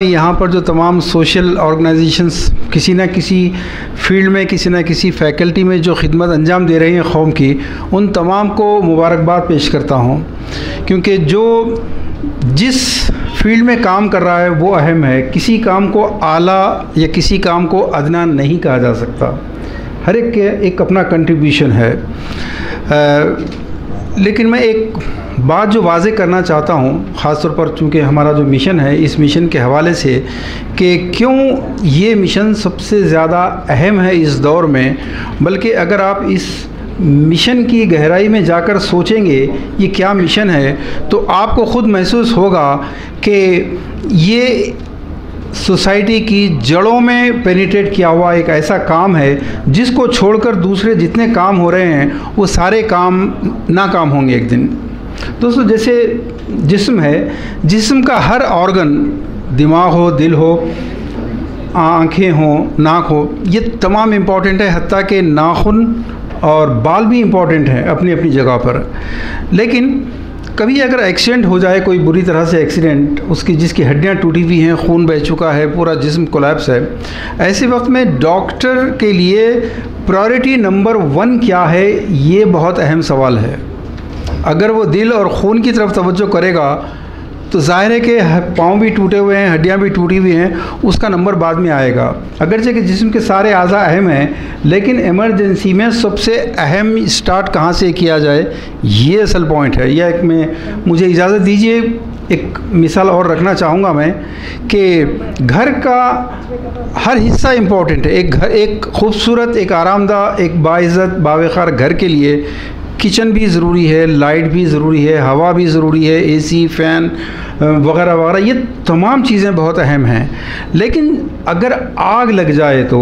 यहाँ पर जो तमाम सोशल ऑर्गेनाइजेशंस किसी न किसी फील्ड में किसी न किसी फैकल्टी में जो खिदमत अंजाम दे रही हैं कौम की, उन तमाम को मुबारकबाद पेश करता हूँ, क्योंकि जो जिस फील्ड में काम कर रहा है वो अहम है। किसी काम को आला या किसी काम को अदना नहीं कहा जा सकता। हर एक के एक अपना कंट्रीब्यूशन है। लेकिन मैं एक बात जो वाज़े करना चाहता हूँ, ख़ास तौर पर चूँकि हमारा जो मिशन है, इस मिशन के हवाले से कि क्यों ये मिशन सबसे ज़्यादा अहम है इस दौर में, बल्कि अगर आप इस मिशन की गहराई में जाकर सोचेंगे ये क्या मिशन है, तो आपको ख़ुद महसूस होगा कि ये सोसाइटी की जड़ों में पेनिट्रेट किया हुआ एक ऐसा काम है जिसको छोड़कर दूसरे जितने काम हो रहे हैं वो सारे काम नाकाम होंगे एक दिन। दोस्तों, जैसे जिस्म है, जिस्म का हर ऑर्गन, दिमाग हो, दिल हो, आँखें हो, नाक हो, ये तमाम इम्पॉर्टेंट है। हत्ता कि नाखून और बाल भी इम्पॉर्टेंट हैं अपनी अपनी जगह पर। लेकिन कभी अगर एक्सीडेंट हो जाए, कोई बुरी तरह से एक्सीडेंट, उसकी जिसकी हड्डियां टूटी हुई हैं, खून बह चुका है, पूरा जिस्म कोलैप्स है, ऐसे वक्त में डॉक्टर के लिए प्रायोरिटी नंबर 1 क्या है, ये बहुत अहम सवाल है। अगर वो दिल और खून की तरफ तवज्जो करेगा तो जाहिर है कि पाँव भी टूटे हुए हैं, हड्डियां भी टूटी हुई हैं, उसका नंबर बाद में आएगा। अगरचे कि जिस्म के सारे आज़ा अहम हैं, लेकिन इमरजेंसी में सबसे अहम स्टार्ट कहाँ से किया जाए, ये असल पॉइंट है। यह मुझे इजाज़त दीजिए, एक मिसाल और रखना चाहूँगा मैं कि घर का हर हिस्सा इम्पोर्टेंट है। एक खूबसूरत, एक आरामदाह, एक बाइज़्ज़त, बावक़ार घर के लिए किचन भी ज़रूरी है, लाइट भी ज़रूरी है, हवा भी ज़रूरी है, एसी, फ़ैन वगैरह वगैरह, ये तमाम चीज़ें बहुत अहम हैं। लेकिन अगर आग लग जाए तो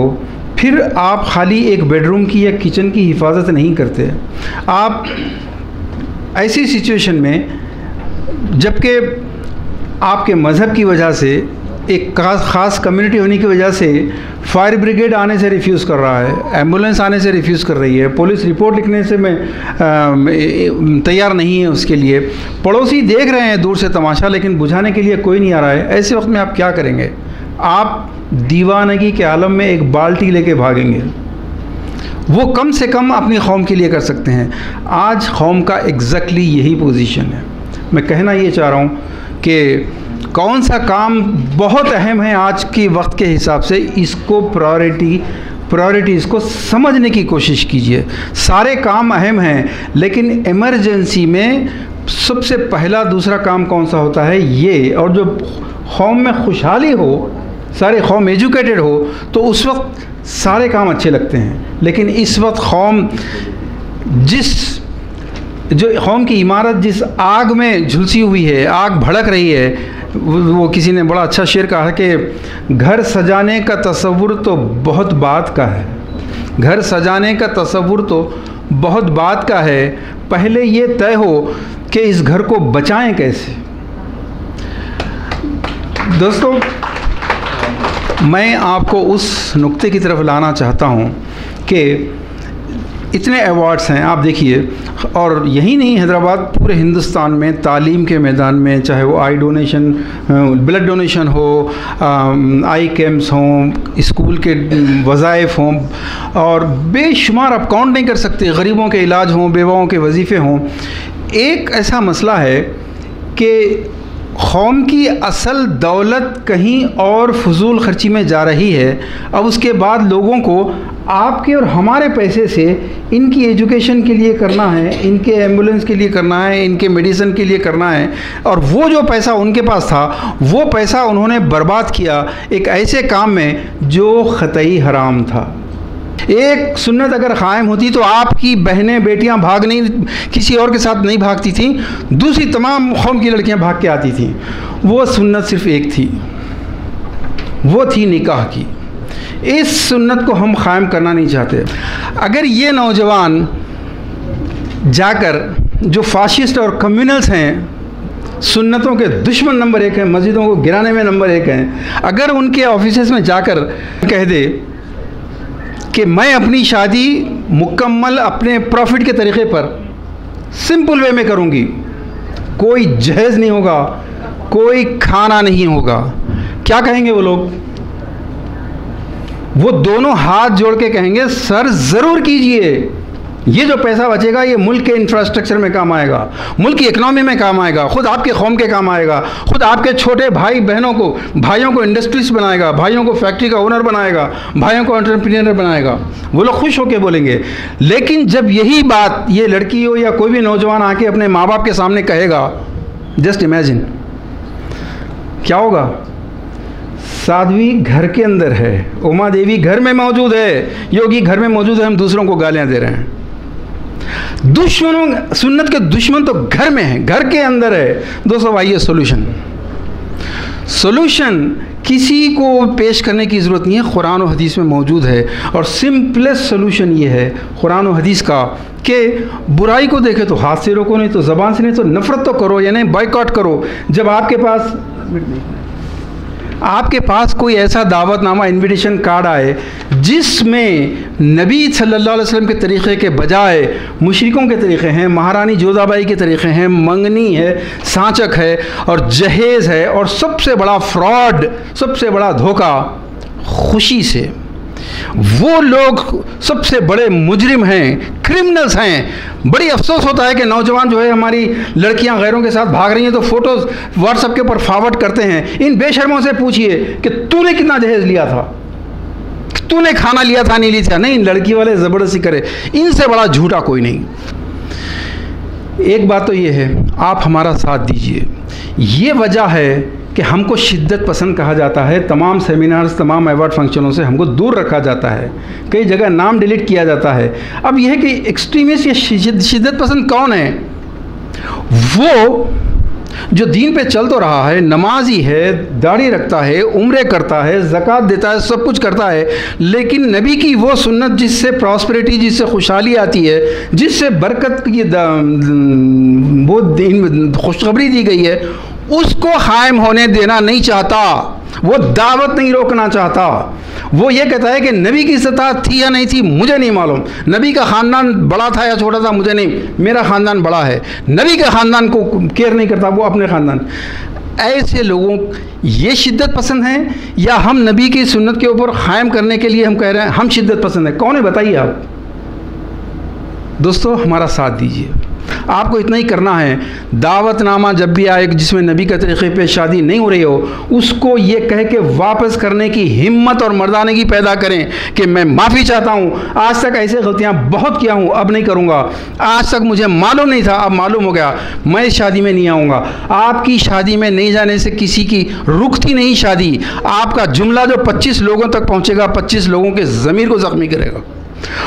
फिर आप खाली एक बेडरूम की या किचन की हिफाजत नहीं करते। आप ऐसी सिचुएशन में, जबकि आपके मज़हब की वजह से, एक ख़ास कम्युनिटी होने की वजह से फायर ब्रिगेड आने से रिफ्यूज़ कर रहा है, एम्बुलेंस आने से रिफ्यूज़ कर रही है, पुलिस रिपोर्ट लिखने से मैं तैयार नहीं है उसके लिए, पड़ोसी देख रहे हैं दूर से तमाशा, लेकिन बुझाने के लिए कोई नहीं आ रहा है, ऐसे वक्त में आप क्या करेंगे? आप दीवानगी के आलम में एक बाल्टी लेके भागेंगे। वो कम से कम अपनी कौम के लिए कर सकते हैं। आज कौम का एग्जैक्टली यही पोजीशन है। मैं कहना ये चाह रहा हूँ कि कौन सा काम बहुत अहम है आज के वक्त के हिसाब से, इसको प्रायोरिटीज़ को समझने की कोशिश कीजिए। सारे काम अहम हैं, लेकिन इमरजेंसी में सबसे पहला दूसरा काम कौन सा होता है, ये। और जो कौम में खुशहाली हो, सारे कौम एजुकेटेड हो, तो उस वक्त सारे काम अच्छे लगते हैं। लेकिन इस वक्त कौम जो कौम की इमारत जिस आग में झुलसी हुई है, आग भड़क रही है, वो किसी ने बड़ा अच्छा शेर कहा कि घर सजाने का तसव्वुर तो बहुत बात का है, घर सजाने का तसव्वुर तो बहुत बात का है, पहले ये तय हो कि इस घर को बचाएं कैसे। दोस्तों, मैं आपको उस नुक्ते की तरफ लाना चाहता हूँ कि इतने अवार्ड्स हैं, आप देखिए, और यही नहीं, हैदराबाद पूरे हिंदुस्तान में तालीम के मैदान में, चाहे वो आई डोनेशन, ब्लड डोनेशन हो, आई कैम्प्स हों, स्कूल के वज़ाइफ हों, और बेशुमार आप काउंट नहीं कर सकते, गरीबों के इलाज हों, बेवाओं के वजीफ़े हों। एक ऐसा मसला है कि कौम की असल दौलत कहीं और फजूल खर्ची में जा रही है। अब उसके बाद लोगों को आपके और हमारे पैसे से इनकी एजुकेशन के लिए करना है, इनके एम्बुलेंस के लिए करना है, इनके मेडिसिन के लिए करना है, और वो जो पैसा उनके पास था, वो पैसा उन्होंने बर्बाद किया एक ऐसे काम में जो ख़तई हराम था। एक सुन्नत अगर क़ायम होती तो आपकी बहनें, बेटियां किसी और के साथ नहीं भागती थीं, दूसरी तमाम कौम की लड़कियां भाग के आती थीं। वो सुन्नत सिर्फ़ एक थी, वो थी निकाह की। इस सुन्नत को हम क़ायम करना नहीं चाहते। अगर ये नौजवान जाकर, जो फाशिस्ट और कम्युनल्स हैं, सुन्नतों के दुश्मन नंबर 1 हैं, मस्जिदों को गिराने में नंबर 1 हैं, अगर उनके ऑफिसेस में जाकर कह दे कि मैं अपनी शादी मुकम्मल अपने प्रॉफिट के तरीक़े पर सिंपल वे में करूँगी, कोई जहेज़ नहीं होगा, कोई खाना नहीं होगा, क्या कहेंगे वो लोग? वो दोनों हाथ जोड़ के कहेंगे सर ज़रूर कीजिए, ये जो पैसा बचेगा ये मुल्क के इंफ्रास्ट्रक्चर में काम आएगा, मुल्क की इकनॉमी में काम आएगा, खुद आपके कौम के काम आएगा, खुद आपके छोटे भाई बहनों को, भाइयों को इंडस्ट्रीज बनाएगा, भाइयों को फैक्ट्री का ओनर बनाएगा, भाइयों को एंटरप्रेन्योर बनाएगा। वो लोग खुश होकर बोलेंगे। लेकिन जब यही बात ये लड़की हो या कोई भी नौजवान आके अपने माँ बाप के सामने कहेगा, जस्ट इमेजिन क्या होगा। साध्वी घर के अंदर है, उमा देवी घर में मौजूद है, योगी घर में मौजूद है, हम दूसरों को गालियां दे रहे हैं। दुश्मनों, सुन्नत के दुश्मन तो घर में है, घर के अंदर है। दोस्तों आइए सोल्यूशन किसी को पेश करने की ज़रूरत नहीं है, कुरान और हदीस में मौजूद है। और सिंपलेस्ट सोल्यूशन ये है कुरान और हदीस का कि बुराई को देखे तो हाथ से रोको, नहीं तो ज़बान से, नहीं तो नफ़रत तो करो, यानी बॉयकॉट करो। जब आपके पास कोई ऐसा दावतनामा, इनविटेशन कार्ड आए जिसमें नबी सल्लल्लाहु अलैहि वसल्लम के तरीक़े के बजाय मुशरिकों के तरीक़े हैं, महारानी जोधाबाई के तरीक़े हैं, मंगनी है, सांचक है और जहेज़ है, और सबसे बड़ा फ्रॉड, सबसे बड़ा धोखा खुशी से, वो लोग सबसे बड़े मुजरिम हैं, क्रिमिनल्स हैं। बड़ी अफसोस होता है कि नौजवान जो है, हमारी लड़कियां गैरों के साथ भाग रही हैं तो फ़ोटोज़ व्हाट्सएप के ऊपर फॉरवर्ड करते हैं। इन बेशर्मों से पूछिए कि तूने कितना जहेज़ लिया था, तूने खाना लिया था नहीं लिया था। नहीं, लड़की वाले ज़बरदस्ती करे, इनसे बड़ा झूठा कोई नहीं। एक बात तो ये है, आप हमारा साथ दीजिए। ये वजह है कि हमको शिद्दत पसंद कहा जाता है, तमाम सेमिनार्स, तमाम अवार्ड फंक्शनों से हमको दूर रखा जाता है, कई जगह नाम डिलीट किया जाता है। अब यह है कि एक्सट्रीमिस्ट या शिद्दत पसंद कौन है? वो जो दीन पे चल तो रहा है, नमाजी है, दाढ़ी रखता है, उम्रे करता है, ज़कात देता है, सब कुछ करता है, लेकिन नबी की वो सुन्नत जिससे प्रॉस्पेरिटी, जिससे खुशहाली आती है, जिससे बरकत की वो खुशखबरी दी गई है, उसको कायम होने देना नहीं चाहता। वो दावत नहीं रोकना चाहता। वो ये कहता है कि नबी की इस्तात थी या नहीं थी मुझे नहीं मालूम, नबी का ख़ानदान बड़ा था या छोटा था मुझे नहीं, मेरा ख़ानदान बड़ा है। नबी के ख़ानदान को केयर नहीं करता, वो अपने ख़ानदान। ऐसे लोगों ये शिद्दत पसंद हैं, या हम नबी की सुन्नत के ऊपर कायम करने के लिए हम कह रहे हैं हम शिद्दत पसंद है? कौन है बताइए आप। दोस्तों हमारा साथ दीजिए। आपको इतना ही करना है, दावतनामा जब भी आए जिसमें नबी के तरीक़े पे शादी नहीं हो रही हो, उसको ये कह के वापस करने की हिम्मत और मर्दानगी पैदा करें कि मैं माफ़ी चाहता हूँ, आज तक ऐसे गलतियाँ बहुत किया हूँ, अब नहीं करूँगा, आज तक मुझे मालूम नहीं था, अब मालूम हो गया, मैं इस शादी में नहीं आऊँगा। आपकी शादी में नहीं जाने से किसी की रुकती नहीं शादी। आपका जुमला जो 25 लोगों तक पहुँचेगा, 25 लोगों के ज़मीर को ज़ख्मी करेगा।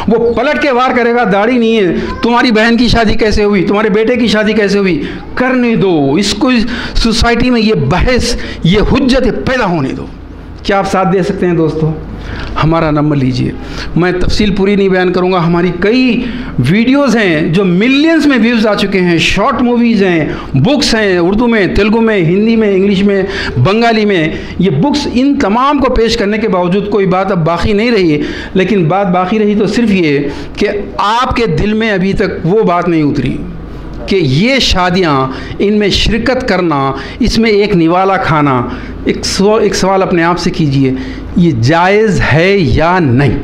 वो पलट के वार करेगा, दाढ़ी नहीं है, तुम्हारी बहन की शादी कैसे हुई, तुम्हारे बेटे की शादी कैसे हुई, करने दो इसको। सोसाइटी में ये बहस, ये हुज्जत पैदा होने दो। क्या आप साथ दे सकते हैं दोस्तों? हमारा नंबर लीजिए। मैं तफसील पूरी नहीं बयान करूंगा। हमारी कई वीडियोस हैं जो मिलियंस में व्यूज़ आ चुके हैं, शॉर्ट मूवीज़ हैं, बुक्स हैं, उर्दू में, तेलुगु में, हिंदी में, इंग्लिश में, बंगाली में। ये बुक्स, इन तमाम को पेश करने के बावजूद कोई बात अब बाकी नहीं रही। लेकिन बात बाकी रही तो सिर्फ ये कि आपके दिल में अभी तक वो बात नहीं उतरी कि ये शादियाँ, इनमें शिरकत करना, इसमें एक निवाला खाना, एक सवाल अपने आप से कीजिए, ये जायज़ है या नहीं।